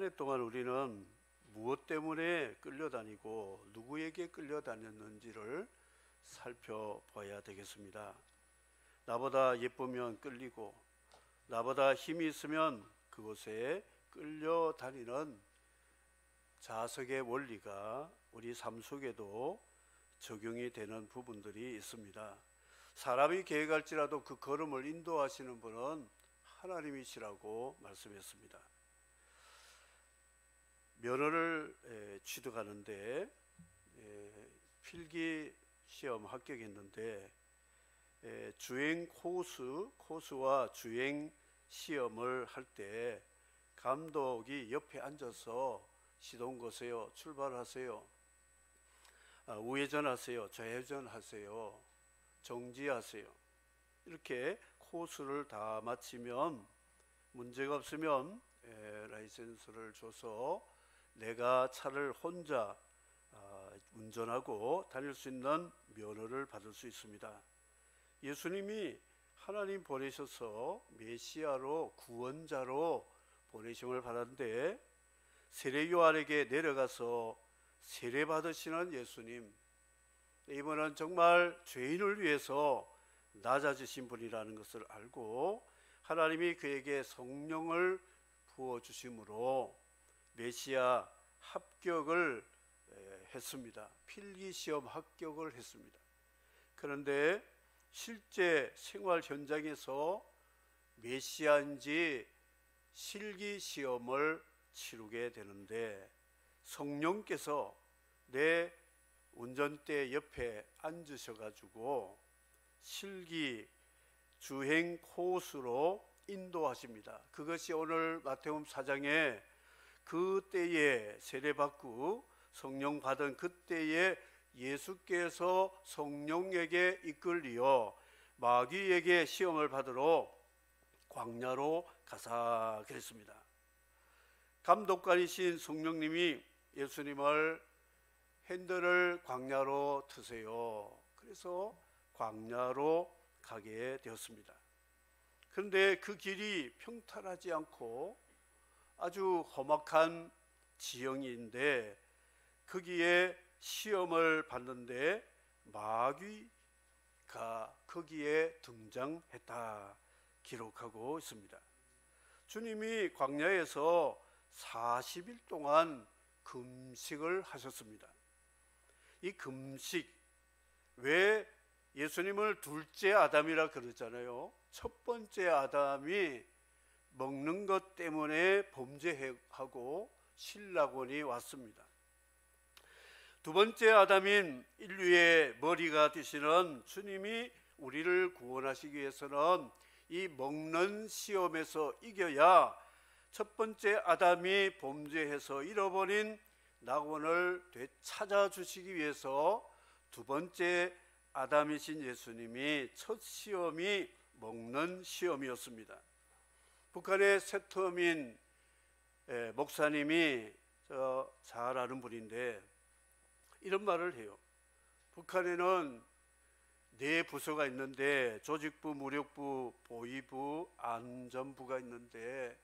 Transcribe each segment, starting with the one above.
한 해 동안 우리는 무엇 때문에 끌려다니고 누구에게 끌려다녔는지를 살펴봐야 되겠습니다. 나보다 예쁘면 끌리고 나보다 힘이 있으면 그곳에 끌려다니는 자석의 원리가 우리 삶 속에도 적용이 되는 부분들이 있습니다. 사람이 계획할지라도 그 걸음을 인도하시는 분은 하나님이시라고 말씀했습니다. 면허를 취득하는데 필기 시험 합격했는데 주행 코스와 주행 시험을 할 때 감독이 옆에 앉아서 시동 거세요, 출발하세요, 우회전하세요, 좌회전하세요, 정지하세요, 이렇게 코스를 다 마치면 문제가 없으면 라이센스를 줘서 내가 차를 혼자 운전하고 다닐 수 있는 면허를 받을 수 있습니다. 예수님이 하나님 보내셔서 메시아로 구원자로 보내심을 받았는데 세례 요한에게 내려가서 세례 받으시는 예수님, 이분은 정말 죄인을 위해서 낮아지신 분이라는 것을 알고 하나님이 그에게 성령을 부어주심으로 메시아 합격을 했습니다. 필기시험 합격을 했습니다. 그런데 실제 생활 현장에서 메시아인지 실기시험을 치르게 되는데 성령께서 내 운전대 옆에 앉으셔가지고 실기 주행 코스로 인도하십니다. 그것이 오늘 마태복음 4장에 그때에 세례받고 성령 받은 그때에 예수께서 성령에게 이끌리어 마귀에게 시험을 받으러 광야로 가사 그랬습니다. 감독관이신 성령님이 예수님을 핸들을 광야로 트세요. 그래서 광야로 가게 되었습니다. 그런데 그 길이 평탄하지 않고 아주 험악한 지형인데 거기에 시험을 받는데 마귀가 거기에 등장했다 기록하고 있습니다. 주님이 광야에서 40일 동안 금식을 하셨습니다. 이 금식, 왜 예수님을 둘째 아담이라 그러잖아요. 첫 번째 아담이 먹는 것 때문에 범죄하고 신라곤이 왔습니다. 두 번째 아담인 인류의 머리가 되시는 주님이 우리를 구원하시기 위해서는 이 먹는 시험에서 이겨야 첫 번째 아담이 범죄해서 잃어버린 낙원을 되찾아 주시기 위해서 두 번째 아담이신 예수님이 첫 시험이 먹는 시험이었습니다. 북한의 세터민 목사님이 잘 아는 분인데 이런 말을 해요. 북한에는 네 부서가 있는데 조직부, 무력부, 보위부, 안전부가 있는데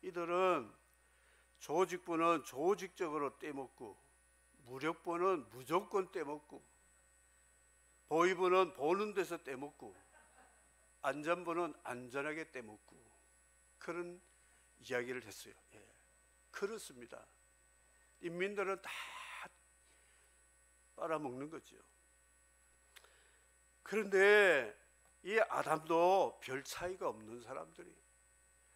이들은 조직부는 조직적으로 떼먹고 무력부는 무조건 떼먹고 보위부는 보는 데서 떼먹고 안전부는 안전하게 떼먹고 그런 이야기를 했어요. 그렇습니다. 인민들은 다 빨아먹는 거죠. 그런데 이 아담도 별 차이가 없는 사람들이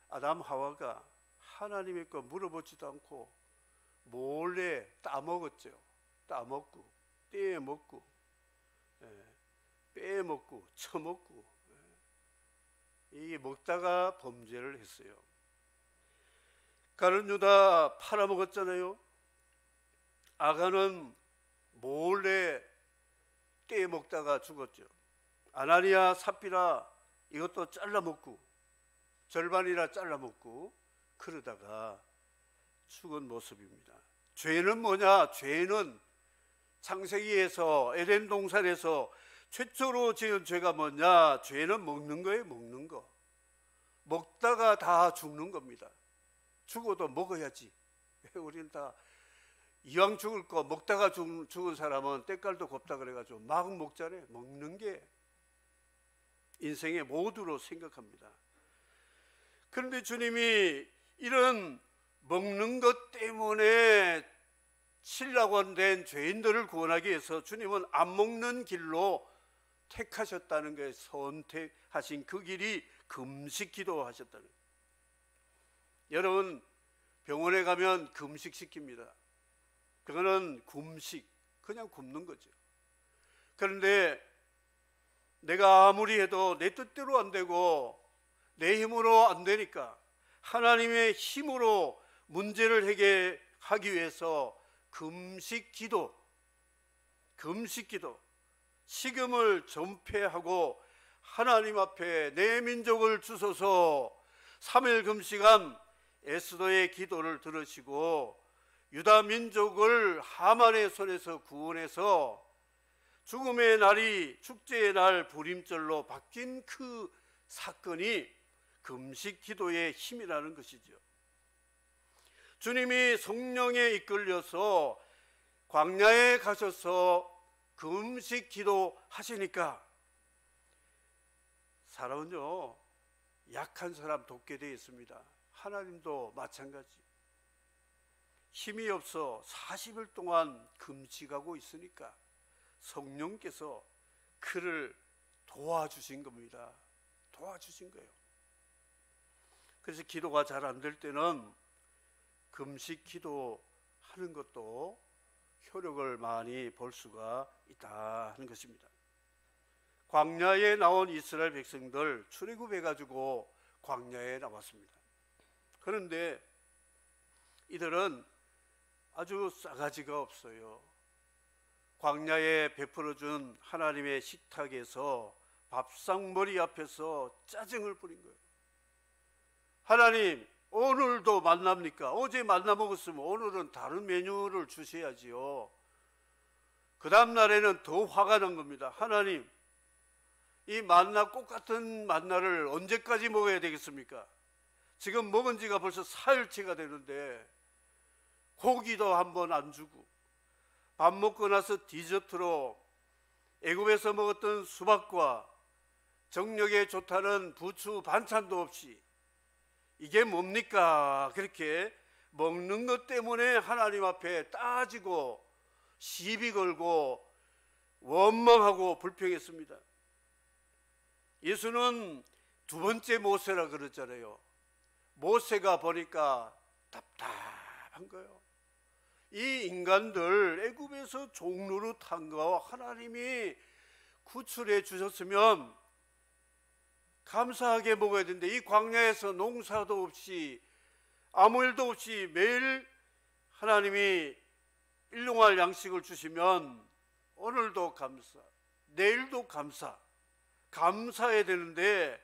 아담 하와가 하나님의 거 물어보지도 않고 몰래 따먹었죠. 따먹고 떼먹고 빼먹고 처먹고 이게 먹다가 범죄를 했어요. 가룟 유다 팔아먹었잖아요. 아가는 몰래 떼먹다가 죽었죠. 아나니아 삽비라 이것도 잘라먹고 절반이나 잘라먹고 그러다가 죽은 모습입니다. 죄는 뭐냐? 죄는 창세기에서 에덴 동산에서 최초로 지은 죄가 뭐냐? 죄는 먹는 거예요. 먹는 거. 먹다가 다 죽는 겁니다. 죽어도 먹어야지. 우리는 다 이왕 죽을 거 먹다가 죽은 사람은 때깔도 곱다 그래가지고 막 먹잖아요. 먹는 게 인생의 모두로 생각합니다. 그런데 주님이 이런 먹는 것 때문에 신라곤된 죄인들을 구원하기 위해서 주님은 안 먹는 길로 택하셨다는 거예요. 선택하신 그 길이 금식 기도하셨다는 거예요. 여러분 병원에 가면 금식 시킵니다. 그거는 굶식, 그냥 굶는 거죠. 그런데 내가 아무리 해도 내 뜻대로 안 되고 내 힘으로 안 되니까 하나님의 힘으로 문제를 해결하기 위해서 금식 기도, 식음을 전폐하고 하나님 앞에 내 민족을 주소서 3일 금식한 에스더의 기도를 들으시고 유다 민족을 하만의 손에서 구원해서 죽음의 날이 축제의 날 불임절로 바뀐 그 사건이 금식 기도의 힘이라는 것이죠. 주님이 성령에 이끌려서 광야에 가셔서 금식 기도하시니까 사람은요 약한 사람 돕게 되어 있습니다. 하나님도 마찬가지. 힘이 없어 40일 동안 금식하고 있으니까 성령께서 그를 도와주신 겁니다. 도와주신 거예요. 그래서 기도가 잘 안 될 때는 금식 기도하는 것도 효력을 많이 볼 수가 있다 하는 것입니다. 광야에 나온 이스라엘 백성들 출애굽해가지고 광야에 나왔습니다. 그런데 이들은 아주 싸가지가 없어요. 광야에 베풀어준 하나님의 식탁에서 밥상머리 앞에서 짜증을 부린 거예요. 하나님, 오늘도 만납니까? 어제 만나 먹었으면 오늘은 다른 메뉴를 주셔야지요. 그 다음 날에는 더 화가 난 겁니다. 하나님, 이 만나 똑같은 만나를 언제까지 먹어야 되겠습니까? 지금 먹은 지가 벌써 사흘째가 되는데 고기도 한 번 안 주고 밥 먹고 나서 디저트로 애굽에서 먹었던 수박과 정력에 좋다는 부추 반찬도 없이 이게 뭡니까? 그렇게 먹는 것 때문에 하나님 앞에 따지고 시비 걸고 원망하고 불평했습니다. 예수는 두 번째 모세라 그랬잖아요. 모세가 보니까 답답한 거예요. 이 인간들 애굽에서 종노릇한 거 하나님이 구출해 주셨으면 감사하게 먹어야 되는데 이 광야에서 농사도 없이 아무 일도 없이 매일 하나님이 일용할 양식을 주시면 오늘도 감사, 내일도 감사해야 되는데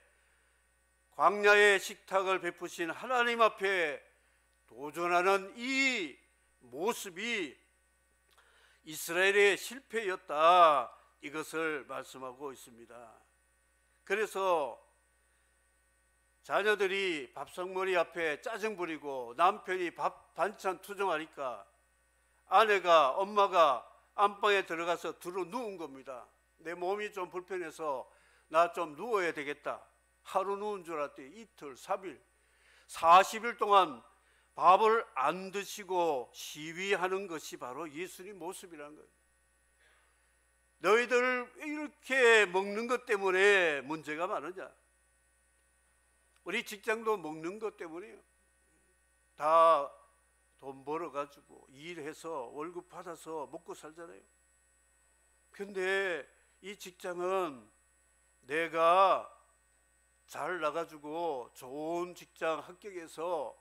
광야의 식탁을 베푸신 하나님 앞에 도전하는 이 모습이 이스라엘의 실패였다, 이것을 말씀하고 있습니다. 그래서 자녀들이 밥상머리 앞에 짜증 부리고 남편이 밥 반찬 투정하니까 아내가, 엄마가 안방에 들어가서 들어 누운 겁니다. 내 몸이 좀 불편해서 나 좀 누워야 되겠다. 하루 누운 줄 알았더니 이틀, 3일, 40일 동안 밥을 안 드시고 시위하는 것이 바로 예수님 모습이라는 거예요. 너희들 이렇게 먹는 것 때문에 문제가 많으냐? 우리 직장도 먹는 것 때문이에요. 다 돈 벌어가지고 일해서 월급 받아서 먹고 살잖아요. 근데 이 직장은 내가 잘 나가지고 좋은 직장 합격해서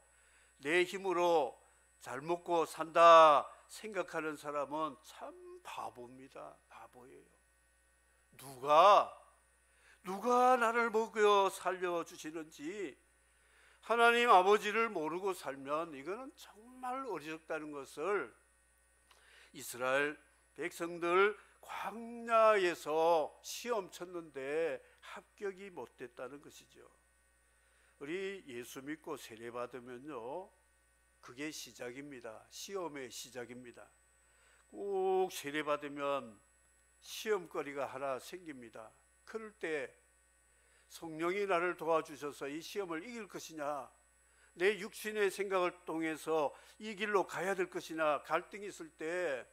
내 힘으로 잘 먹고 산다 생각하는 사람은 참 바보입니다. 바보예요. 누가 나를 먹여 살려주시는지 하나님 아버지를 모르고 살면 이거는 정말 어리석다는 것을 이스라엘 백성들 광야에서 시험 쳤는데 합격이 못됐다는 것이죠. 우리 예수 믿고 세례 받으면요, 그게 시작입니다. 시험의 시작입니다. 꼭 세례받으면 시험거리가 하나 생깁니다. 그럴 때 성령이 나를 도와주셔서 이 시험을 이길 것이냐, 내 육신의 생각을 통해서 이 길로 가야 될 것이냐 갈등이 있을 때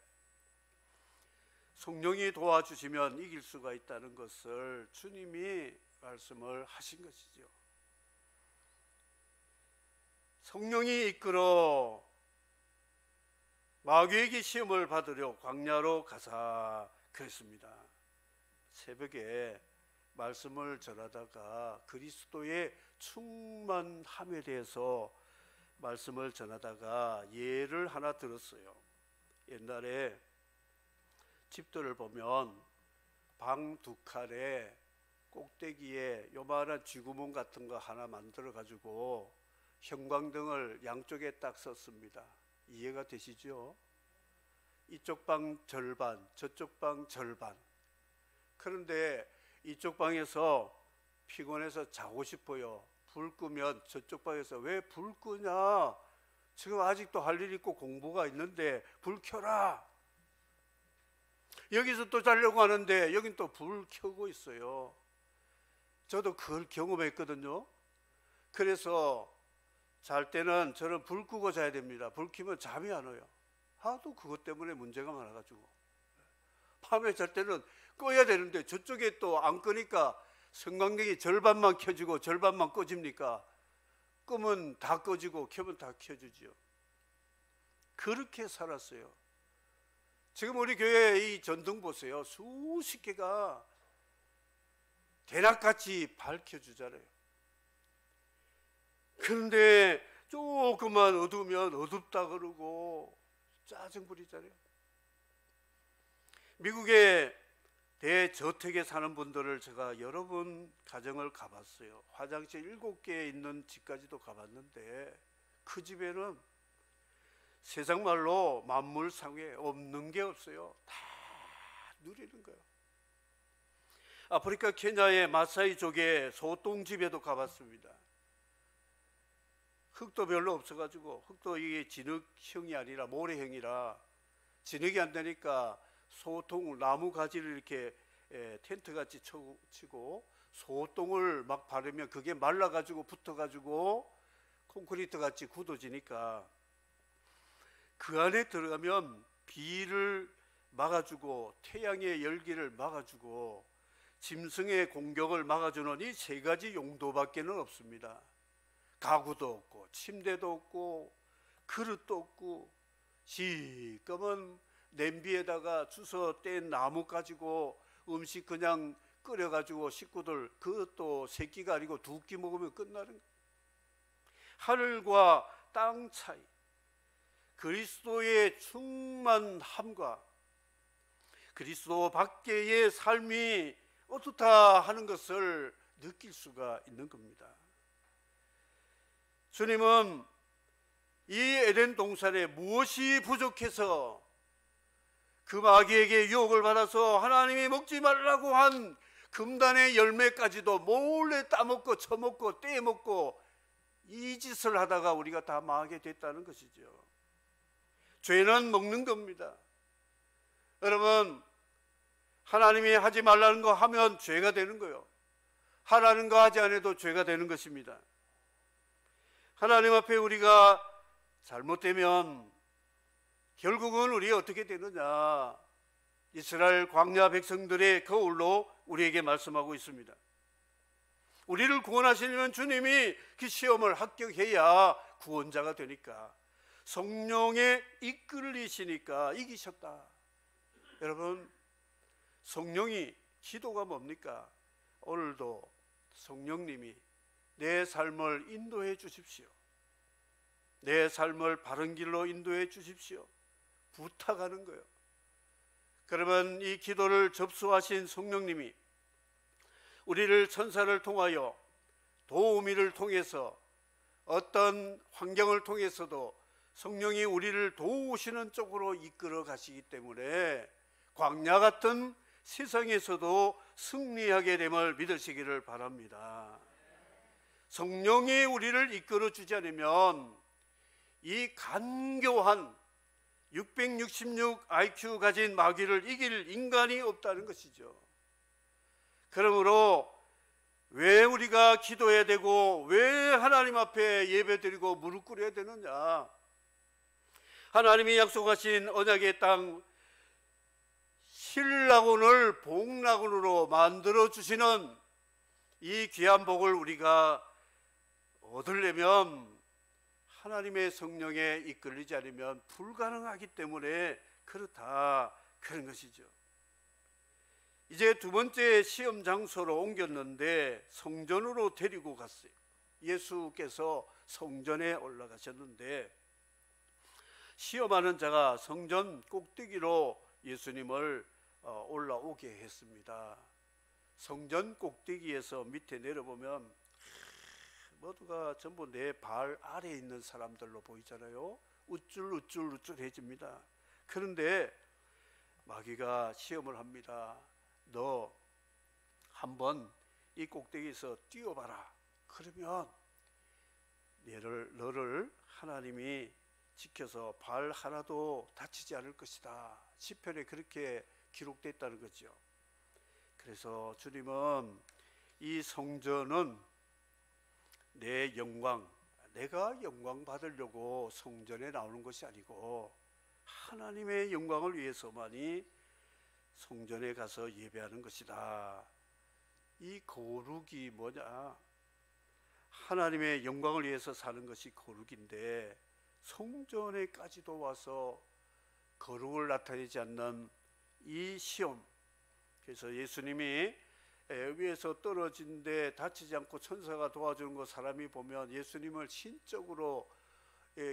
성령이 도와주시면 이길 수가 있다는 것을 주님이 말씀을 하신 것이죠. 성령이 이끌어 마귀에게 시험을 받으려 광야로 가사 그랬습니다. 새벽에 말씀을 전하다가 그리스도의 충만함에 대해서 말씀을 전하다가 예를 하나 들었어요. 옛날에 집들을 보면 방 두 칸에 꼭대기에 요만한 쥐구멍 같은 거 하나 만들어 가지고 형광등을 양쪽에 딱 썼습니다. 이해가 되시죠? 이쪽 방 절반, 저쪽 방 절반. 그런데 이쪽 방에서 피곤해서 자고 싶어요. 불 끄면 저쪽 방에서 왜 불 끄냐? 지금 아직도 할 일 있고 공부가 있는데 불 켜라. 여기서 또 자려고 하는데 여긴 또 불 켜고 있어요. 저도 그걸 경험했거든요. 그래서 잘 때는 저는 불 끄고 자야 됩니다. 불 켜면 잠이 안 와요. 하도 그것 때문에 문제가 많아가지고 밤에 잘 때는 꺼야 되는데 저쪽에 또 안 끄니까 성광등이 절반만 켜지고 절반만 꺼집니까? 끄면 다 꺼지고 켜면 다 켜지죠. 그렇게 살았어요. 지금 우리 교회 이 전등 보세요. 수십 개가 대낮같이 밝혀주잖아요. 그런데 조금만 어두우면 어둡다 그러고 짜증 부리잖아요. 미국의 대저택에 사는 분들을 제가 여러 번 가정을 가봤어요. 화장실 7개 있는 집까지도 가봤는데 그 집에는 세상 말로 만물상에 없는 게 없어요. 다 누리는 거예요. 아프리카 케냐의 마사이족의 소똥집에도 가봤습니다. 흙도 별로 없어가지고, 흙도 이게 진흙형이 아니라 모래형이라 진흙이 안 되니까 소똥, 나무 가지를 이렇게 텐트같이 치고 소똥을 막 바르면 그게 말라가지고 붙어가지고 콘크리트같이 굳어지니까 그 안에 들어가면 비를 막아주고 태양의 열기를 막아주고 짐승의 공격을 막아주는 이 세 가지 용도밖에는 없습니다. 가구도 없고 침대도 없고 그릇도 없고 시꺼먼 냄비에다가 주워 뗀 나무 가지고 음식 그냥 끓여가지고 식구들 그것도 세 끼가 아니고 2끼 먹으면 끝나는 거예요. 하늘과 땅 차이, 그리스도의 충만함과 그리스도 밖의 삶이 어떻다 하는 것을 느낄 수가 있는 겁니다. 주님은 이 에덴 동산에 무엇이 부족해서 그 마귀에게 유혹을 받아서 하나님이 먹지 말라고 한 금단의 열매까지도 몰래 따먹고 처먹고 떼먹고 이 짓을 하다가 우리가 다 망하게 됐다는 것이죠. 죄는 먹는 겁니다. 여러분, 하나님이 하지 말라는 거 하면 죄가 되는 거예요. 하라는 거 하지 않아도 죄가 되는 것입니다. 하나님 앞에 우리가 잘못되면 결국은 우리가 어떻게 되느냐, 이스라엘 광야 백성들의 거울로 우리에게 말씀하고 있습니다. 우리를 구원하시려면 주님이 그 시험을 합격해야 구원자가 되니까, 성령에 이끌리시니까 이기셨다. 여러분, 성령이, 기도가 뭡니까? 오늘도 성령님이 내 삶을 인도해 주십시오. 내 삶을 바른 길로 인도해 주십시오. 부탁하는 거예요. 그러면 이 기도를 접수하신 성령님이 우리를 천사를 통하여, 도우미를 통해서, 어떤 환경을 통해서도 성령이 우리를 도우시는 쪽으로 이끌어 가시기 때문에 광야 같은 세상에서도 승리하게 됨을 믿으시기를 바랍니다. 성령이 우리를 이끌어 주지 않으면 이 간교한 666 IQ 가진 마귀를 이길 인간이 없다는 것이죠. 그러므로 왜 우리가 기도해야 되고 왜 하나님 앞에 예배드리고 무릎 꿇어야 되느냐? 하나님이 약속하신 언약의 땅 신라곤을 복라곤으로 만들어 주시는 이 귀한 복을 우리가 얻으려면 하나님의 성령에 이끌리지 않으면 불가능하기 때문에 그렇다, 그런 것이죠. 이제 두 번째 시험 장소로 옮겼는데 성전으로 데리고 갔어요. 예수께서 성전에 올라가셨는데 시험하는 자가 성전 꼭대기로 예수님을 올라오게 했습니다. 성전 꼭대기에서 밑에 내려보면 모두가 전부 내 발 아래에 있는 사람들로 보이잖아요. 우쭐우쭐해집니다. 그런데 마귀가 시험을 합니다. 너 한번 이 꼭대기에서 뛰어봐라. 그러면 너를 하나님이 지켜서 발 하나도 다치지 않을 것이다. 시편에 그렇게 기록됐다는 거죠. 그래서 주님은 이 성전은 내 영광, 내가 영광 받으려고 성전에 나오는 것이 아니고 하나님의 영광을 위해서만이 성전에 가서 예배하는 것이다. 이 거룩이 뭐냐? 하나님의 영광을 위해서 사는 것이 거룩인데 성전에까지도 와서 거룩을 나타내지 않는 이 시험. 그래서 예수님이 위에서 떨어진데 다치지 않고 천사가 도와주는 거 사람이 보면 예수님을 신적으로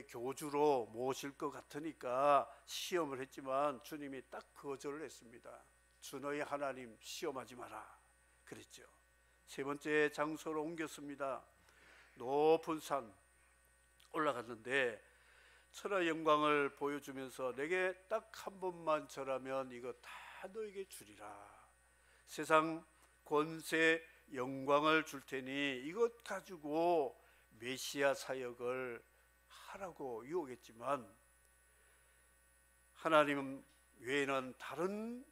교주로 모실 것 같으니까 시험을 했지만 주님이 딱 거절을 했습니다. 주 너희 하나님 시험하지 마라 그랬죠. 세 번째 장소로 옮겼습니다. 높은 산 올라갔는데 천하의 영광을 보여주면서 내게 딱 한 번만 절하면 이거 다 너에게 주리라. 세상 권세 영광을 줄 테니 이것 가지고 메시아 사역을 하라고 유혹했지만 하나님 외에는 다른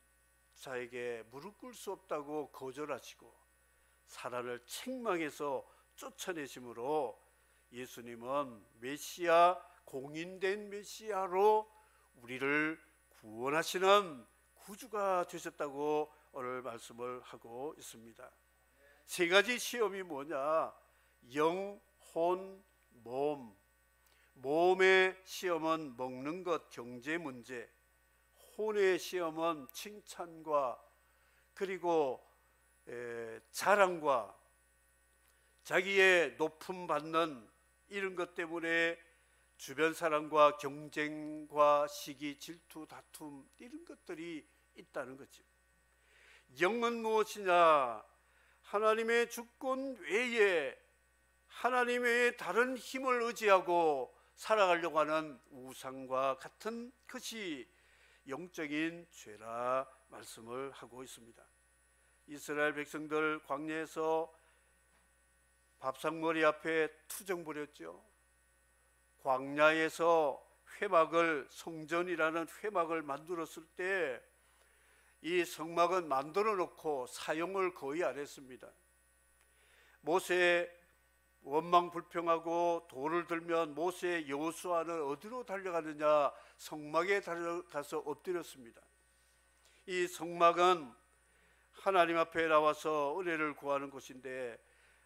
자에게 무릎 꿇을 수 없다고 거절하시고 사람을 책망해서 쫓아내심으로 예수님은 메시아, 공인된 메시아로 우리를 구원하시는 구주가 되셨다고 오늘 말씀을 하고 있습니다. 세 가지 시험이 뭐냐? 영, 혼, 몸. 몸의 시험은 먹는 것, 경제 문제. 혼의 시험은 칭찬과 그리고 자랑과 자기의 높임 받는 이런 것 때문에 주변 사람과 경쟁과 시기, 질투, 다툼 이런 것들이 있다는 거죠. 영은 무엇이냐? 하나님의 주권 외에 하나님 외에 다른 힘을 의지하고 살아가려고 하는 우상과 같은 것이 영적인 죄라 말씀을 하고 있습니다. 이스라엘 백성들 광야에서 밥상머리 앞에 투정 부렸죠. 광야에서 회막을, 성전이라는 회막을 만들었을 때 이 성막은 만들어 놓고 사용을 거의 안 했습니다. 모세 원망 불평하고 돌을 들면 모세 여호수아는 어디로 달려가느냐? 성막에 달려가서 엎드렸습니다. 이 성막은 하나님 앞에 나와서 은혜를 구하는 곳인데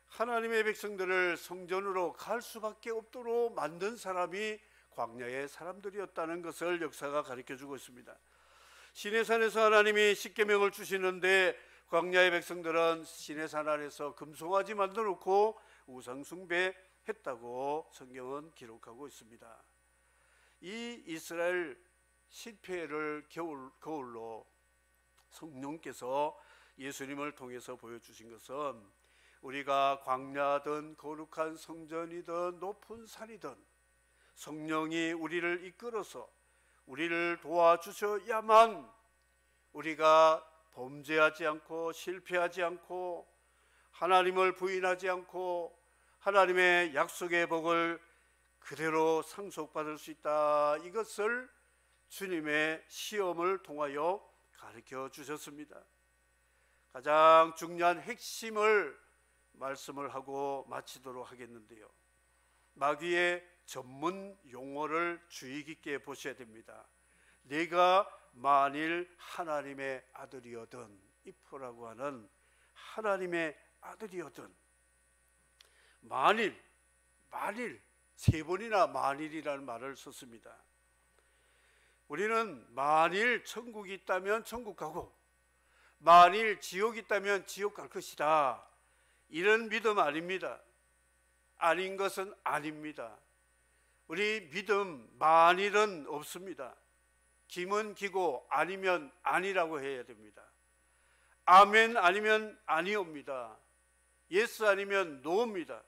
하나님의 백성들을 성전으로 갈 수밖에 없도록 만든 사람이 광야의 사람들이었다는 것을 역사가 가르쳐주고 있습니다. 시내산에서 하나님이 십계명을 주시는데 광야의 백성들은 시내산 아래서 금송아지 만들어 놓고 우상 숭배했다고 성경은 기록하고 있습니다. 이 이스라엘 실패를 거울로 성령께서 예수님을 통해서 보여주신 것은 우리가 광야든 거룩한 성전이든 높은 산이든 성령이 우리를 이끌어서 우리를 도와주셔야만 우리가 범죄하지 않고 실패하지 않고 하나님을 부인하지 않고 하나님의 약속의 복을 그대로 상속받을 수 있다. 이것을 주님의 시험을 통하여 가르쳐 주셨습니다. 가장 중요한 핵심을 말씀을 하고 마치도록 하겠는데요. 마귀의 전문 용어를 주의 깊게 보셔야 됩니다. 네가 만일 하나님의 아들이거든, if라고 하는 하나님의 아들이거든. 만일 세 번이나 만일이라는 말을 썼습니다. 우리는 만일 천국이 있다면 천국 가고 만일 지옥이 있다면 지옥 갈 것이다, 이런 믿음 아닙니다. 아닌 것은 아닙니다. 우리 믿음 만일은 없습니다. 기면 기고 아니면 아니라고 해야 됩니다. 아멘 아니면 아니옵니다. 예스 아니면 노입니다.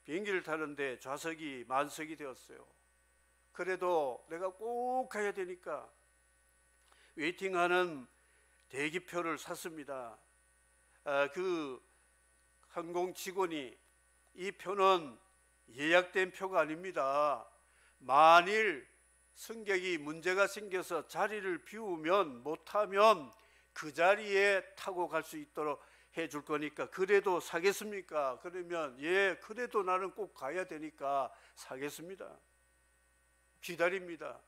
비행기를 타는데 좌석이 만석이 되었어요. 그래도 내가 꼭 가야 되니까 웨이팅하는 대기표를 샀습니다. 그 항공 직원이 이 표는 예약된 표가 아닙니다. 만일 승객이 문제가 생겨서 자리를 비우면 못하면 그 자리에 타고 갈 수 있도록 해줄 거니까 그래도 사겠습니까? 그러면 예, 그래도 나는 꼭 가야 되니까 사겠습니다. 기다립니다.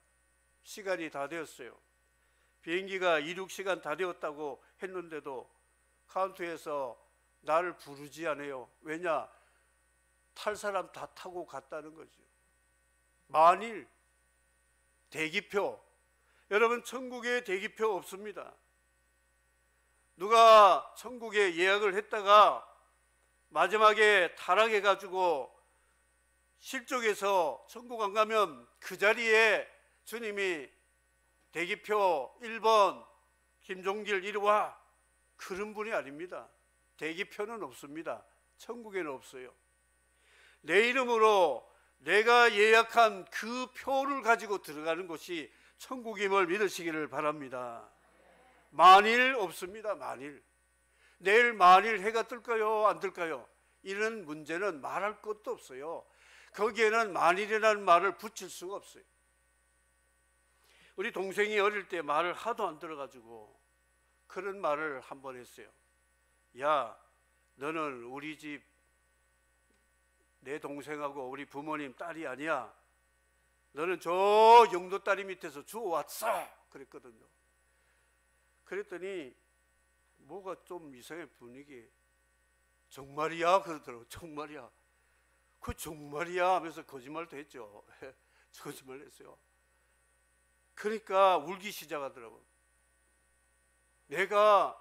시간이 다 되었어요. 비행기가 이륙 시간 다 되었다고 했는데도 카운터에서 나를 부르지 않아요. 왜냐? 탈 사람 다 타고 갔다는 거죠. 만일 대기표, 여러분 천국에 대기표 없습니다. 누가 천국에 예약을 했다가 마지막에 타락해가지고 실족해서 천국 안 가면 그 자리에 주님이 대기표 1번 김종길 이리 와, 그런 분이 아닙니다. 대기표는 없습니다. 천국에는 없어요. 내 이름으로 내가 예약한 그 표를 가지고 들어가는 곳이 천국임을 믿으시기를 바랍니다. 만일 없습니다. 만일. 내일 만일 해가 뜰까요? 안 뜰까요? 이런 문제는 말할 것도 없어요. 거기에는 만일이라는 말을 붙일 수가 없어요. 우리 동생이 어릴 때 말을 하도 안 들어가지고 그런 말을 한 번 했어요. 야, 너는 우리 집 내 동생하고 우리 부모님 딸이 아니야. 너는 저 영도 딸이 밑에서 주워왔어. 그랬거든요. 그랬더니 뭐가 좀 이상해, 분위기. 정말이야? 그러더라고요. 정말이야. 그 정말이야 하면서 거짓말도 했죠. 거짓말 했어요. 그러니까 울기 시작하더라고요. 내가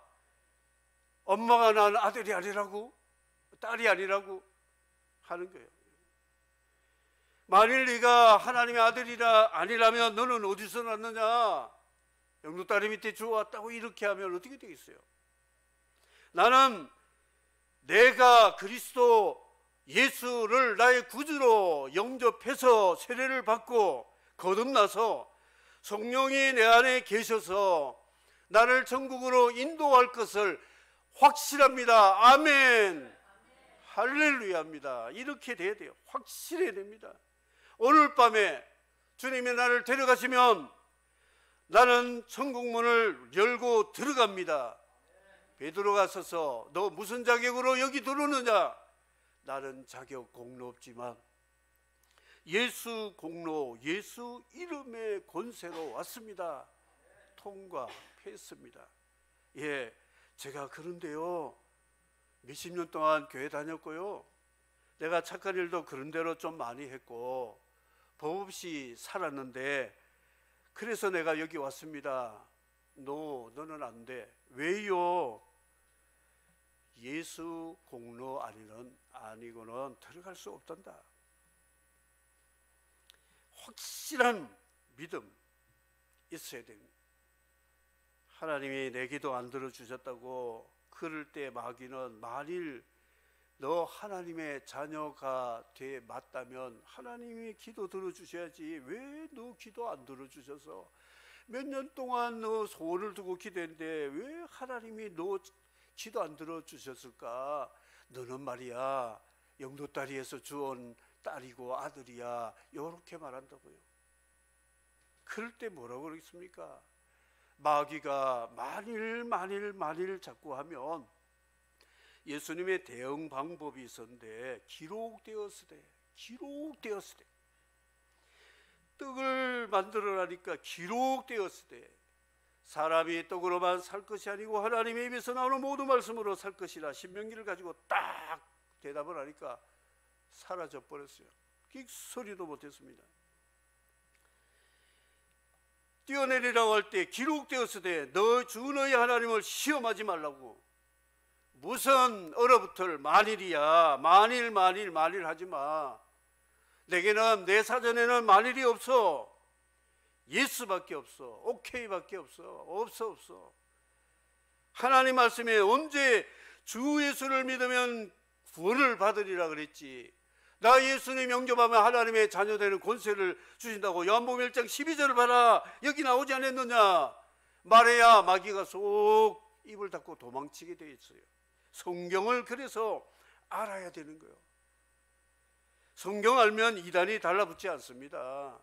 엄마가 낳은 아들이 아니라고? 딸이 아니라고? 하는 거예요. 만일 네가 하나님의 아들이라 아니라면 너는 어디서 났느냐? 영도 딸이 밑에 주워왔다고 이렇게 하면 어떻게 되겠어요? 나는 내가 그리스도 예수를 나의 구주로 영접해서 세례를 받고 거듭나서 성령이 내 안에 계셔서 나를 천국으로 인도할 것을 확실합니다. 아멘. 할렐루야입니다. 이렇게 돼야 돼요. 확실해야 됩니다. 오늘 밤에 주님이 나를 데려가시면 나는 천국문을 열고 들어갑니다. 베드로가 서서 너 무슨 자격으로 여기 들어오느냐? 나는 자격 공로 없지만 예수 공로, 예수 이름의 권세로 왔습니다. 통과했습니다. 예, 제가 그런데요, 몇십 년 동안 교회 다녔고요, 내가 착한 일도 그런 대로 좀 많이 했고 법 없이 살았는데 그래서 내가 여기 왔습니다. 너는 안 돼. 왜요? 예수 공로 아니고는 들어갈 수 없단다. 확실한 믿음 있어야 됩니다. 하나님이 내 기도 안 들어주셨다고 그럴 때 마귀는 만일 너 하나님의 자녀가 돼 맞다면 하나님이 기도 들어주셔야지 왜 너 기도 안 들어주셔서 몇 년 동안 너 소원을 두고 기도했는데 왜 하나님이 너 기도 안 들어주셨을까? 너는 말이야 영도다리에서 주온 딸이고 아들이야, 이렇게 말한다고요. 그럴 때 뭐라고 그러겠습니까? 마귀가 만일 자꾸 하면 예수님의 대응 방법이 있었는데, 기록되었으되 떡을 만들어라니까 기록되었으되 사람이 떡으로만 살 것이 아니고 하나님의 입에서 나오는 모든 말씀으로 살 것이라 신명기를 가지고 딱 대답을 하니까 사라져 버렸어요. 끽소리도 못했습니다. 뛰어내리라고 할 때 기록되었으되 너 주 너희 하나님을 시험하지 말라고. 무슨 얼어붙을 만일이야. 만일 하지 마. 내게는, 내 사전에는 만일이 없어. 예스밖에 없어. 오케이밖에 없어. 하나님 말씀에 언제 주 예수를 믿으면 구원을 받으리라 그랬지. 나 예수님 영접하면 하나님의 자녀되는 권세를 주신다고 요한복음 1장 12절을 봐라. 여기 나오지 않았느냐. 말해야 마귀가 쏙 입을 닫고 도망치게 되어 있어요. 성경을 그래서 알아야 되는 거예요. 성경 알면 이단이 달라붙지 않습니다.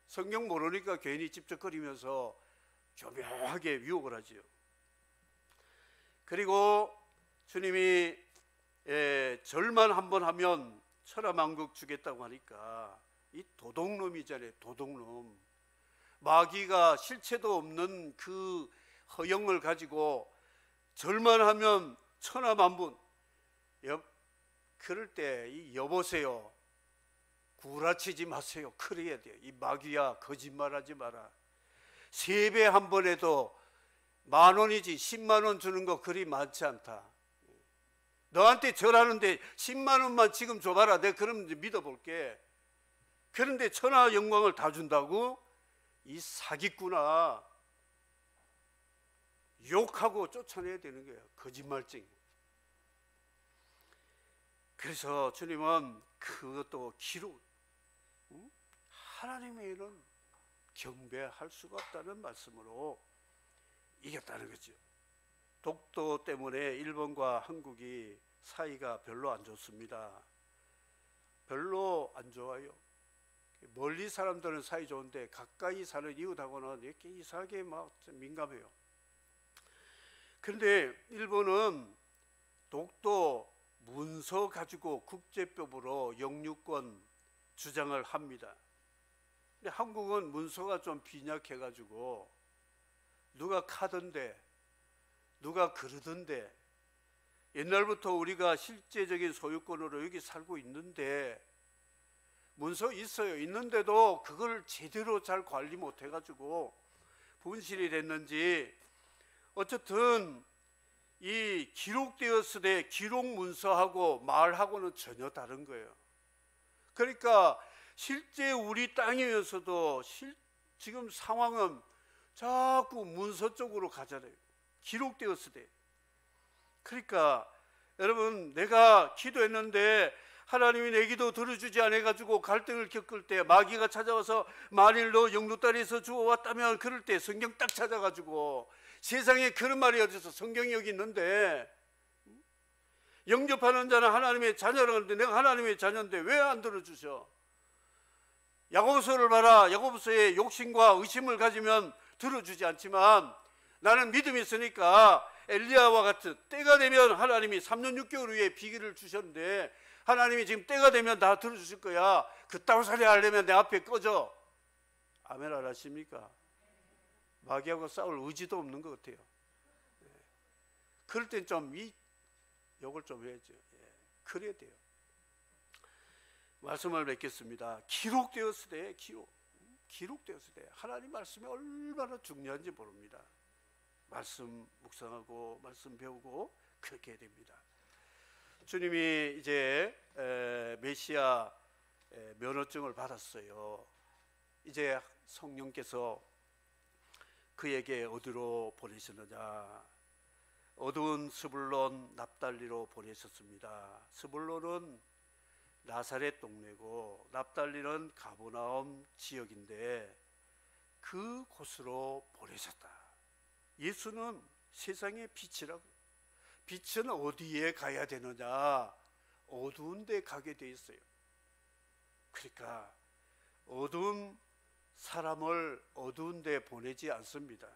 성경 모르니까 괜히 찝쩍거리면서 교묘하게 유혹을 하지요. 그리고 주님이 절만 한번 하면 천하만국 주겠다고 하니까 이 도둑놈이잖아요. 도둑놈. 마귀가 실체도 없는 그 허영을 가지고 절만 하면 천하만분. 그럴 때 여보세요, 구라치지 마세요. 그래야 돼요. 이 마귀야, 거짓말하지 마라. 세배 한 번 해도 10,000원이지 100,000원 주는 거 그리 많지 않다. 너한테 절하는데 100,000원만 지금 줘봐라. 내가 그럼 믿어볼게. 그런데 천하 영광을 다 준다고? 이 사기꾼아. 욕하고 쫓아내야 되는 거예요. 거짓말쟁이. 그래서 주님은 그것도 기록, 하나님에게는 경배할 수가 없다는 말씀으로 이겼다는 거죠. 독도 때문에 일본과 한국이 사이가 별로 안 좋습니다. 별로 안 좋아요. 멀리 사람들은 사이 좋은데 가까이 사는 이웃하고는 이렇게 이상하게 막 민감해요. 그런데 일본은 독도 문서 가지고 국제법으로 영유권 주장을 합니다. 근데 한국은 문서가 좀 빈약해 가지고 누가 카던데, 누가 그러던데, 옛날부터 우리가 실제적인 소유권으로 여기 살고 있는데, 문서 있어요. 있는데도 그걸 제대로 잘 관리 못 해가지고 분실이 됐는지, 어쨌든 이 기록되었으되 기록 문서하고 말하고는 전혀 다른 거예요. 그러니까 실제 우리 땅이면서도 지금 상황은 자꾸 문서 쪽으로 가잖아요. 기록되었으되. 그러니까 여러분, 내가 기도했는데 하나님이 내 기도 들어주지 않아가지고 갈등을 겪을 때, 마귀가 찾아와서 만일 너 영도다리에서 주워왔다면, 그럴 때 성경 딱 찾아가지고, 세상에 그런 말이 어디서, 성경이 여기 있는데, 영접하는 자는 하나님의 자녀라고 하는데 내가 하나님의 자녀인데 왜 안 들어주셔? 야고보서를 봐라. 야고보서에 욕심과 의심을 가지면 들어주지 않지만, 나는 믿음이 있으니까 엘리야와 같은, 때가 되면 하나님이 3년 6개월 후에 비기를 주셨는데 하나님이 지금 때가 되면 다 들어주실 거야. 그따위 소리 하려면 내 앞에 꺼져. 아멘 안 하십니까? 마귀하고 싸울 의지도 없는 것 같아요. 그럴 땐 좀 욕을 좀 해야죠. 그래야 돼요. 말씀을 맺겠습니다. 기록되었으되, 기록되었으되, 하나님 말씀이 얼마나 중요한지 모릅니다. 말씀 묵상하고 말씀 배우고 그렇게 해야 됩니다. 주님이 이제 메시아 면허증을 받았어요. 이제 성령께서 그에게 어디로 보내셨느냐? 어두운 스불론 납달리로 보내셨습니다. 스불론은 나사렛 동네고 납달리는 가버나움 지역인데 그곳으로 보내셨다. 예수는 세상의 빛이라고. 빛은 어디에 가야 되느냐? 어두운 데 가게 돼 있어요. 그러니까 어두운 사람을 어두운 데 보내지 않습니다.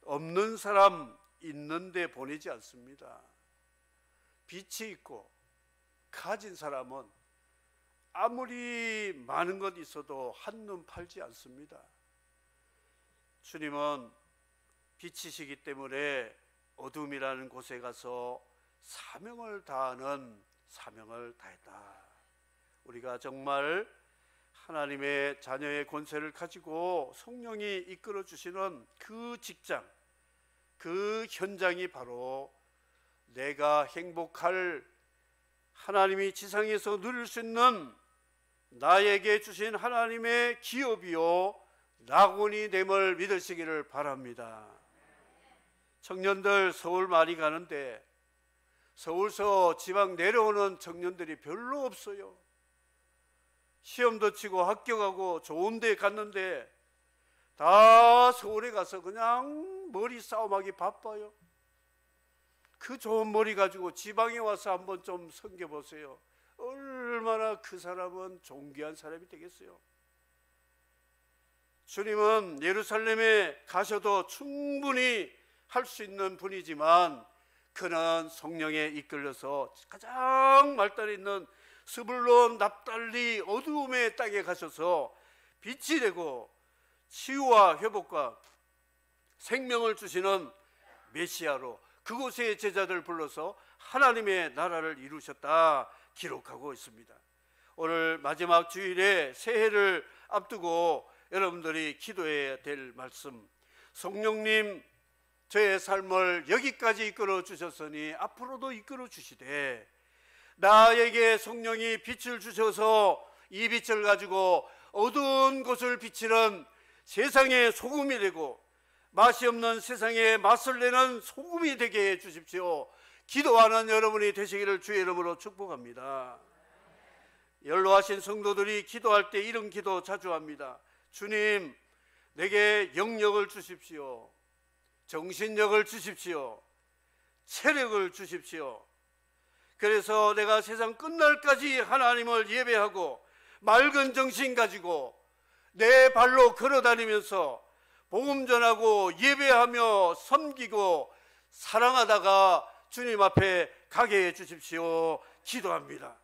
없는 사람 있는 데 보내지 않습니다. 빛이 있고 가진 사람은 아무리 많은 것 있어도 한눈 팔지 않습니다. 주님은 빛이시기 때문에 어둠이라는 곳에 가서 사명을 다하는 사명을 다했다. 우리가 정말 하나님의 자녀의 권세를 가지고 성령이 이끌어 주시는 그 직장, 그 현장이 바로 내가 행복할, 하나님이 지상에서 누릴 수 있는 나에게 주신 하나님의 기업이요 낙원이 됨을 믿으시기를 바랍니다. 청년들 서울 많이 가는데 서울서 지방 내려오는 청년들이 별로 없어요. 시험도 치고 합격하고 좋은 데 갔는데 다 서울에 가서 그냥 머리 싸움하기 바빠요. 그 좋은 머리 가지고 지방에 와서 한번 좀 섬겨보세요. 얼마나 그 사람은 존귀한 사람이 되겠어요. 주님은 예루살렘에 가셔도 충분히 할 수 있는 분이지만 그는 성령에 이끌려서 가장 말달에 있는 스불론, 납달리 어두움의 땅에 가셔서 빛이 되고 치유와 회복과 생명을 주시는 메시아로 그곳의 제자들을 불러서 하나님의 나라를 이루셨다 기록하고 있습니다. 오늘 마지막 주일에 새해를 앞두고 여러분들이 기도해야 될 말씀, 성령님 저의 삶을 여기까지 이끌어 주셨으니 앞으로도 이끌어 주시되 나에게 성령이 빛을 주셔서 이 빛을 가지고 어두운 곳을 비치는 세상의 소금이 되고 맛이 없는 세상에 맛을 내는 소금이 되게 해 주십시오. 기도하는 여러분이 되시기를 주의 이름으로 축복합니다. 연로하신 성도들이 기도할 때 이런 기도 자주 합니다. 주님, 내게 영력을 주십시오. 정신력을 주십시오. 체력을 주십시오. 그래서 내가 세상 끝날까지 하나님을 예배하고 맑은 정신 가지고 내 발로 걸어다니면서 복음 전하고 예배하며 섬기고 사랑하다가 주님 앞에 가게 해 주십시오. 기도합니다.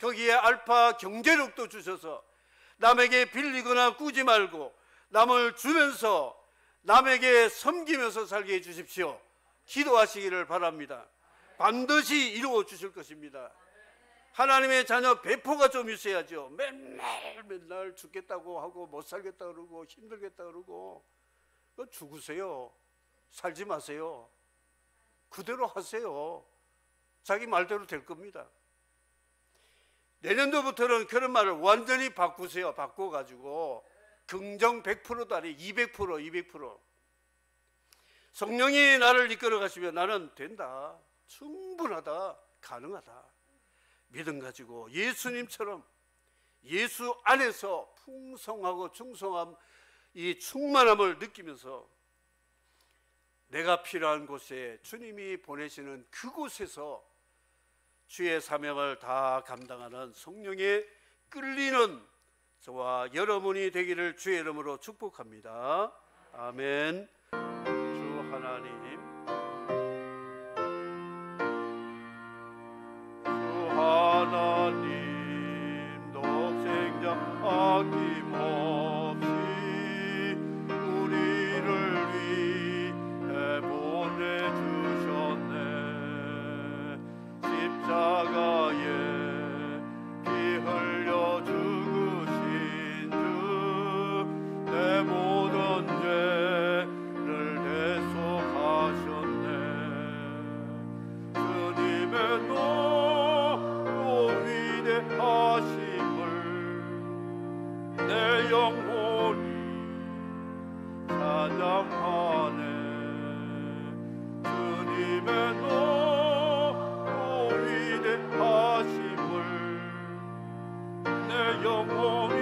거기에 알파 경제력도 주셔서 남에게 빌리거나 꾸지 말고 남을 주면서 남에게 섬기면서 살게 해 주십시오. 기도하시기를 바랍니다. 반드시 이루어 주실 것입니다. 하나님의 자녀 배포가 좀 있어야죠. 맨날 죽겠다고 하고 못 살겠다 그러고 힘들겠다 그러고 죽으세요. 살지 마세요. 그대로 하세요. 자기 말대로 될 겁니다. 내년도부터는 그런 말을 완전히 바꾸세요. 바꿔가지고 긍정 100%도 아니고 200%. 성령이 나를 이끌어 가시면 나는 된다, 충분하다, 가능하다. 믿음 가지고 예수님처럼 예수 안에서 풍성하고 충성함, 이 충만함을 느끼면서 내가 필요한 곳에 주님이 보내시는 그곳에서 주의 사명을 다 감당하는 성령에 끌리는 저와 여러분이 되기를 주의 이름으로 축복합니다. 아멘. 주 하나님, 주 하나님 독생자 아낌없이 우리를 위해 보내주셨네. 십자가에 피 흘려 죽으신 주 내 모든 죄를 대속하셨네. 주님의 높고 위대하심을 내 영혼이 찬양하네. 주님의 높고 위대하심을 내 영혼이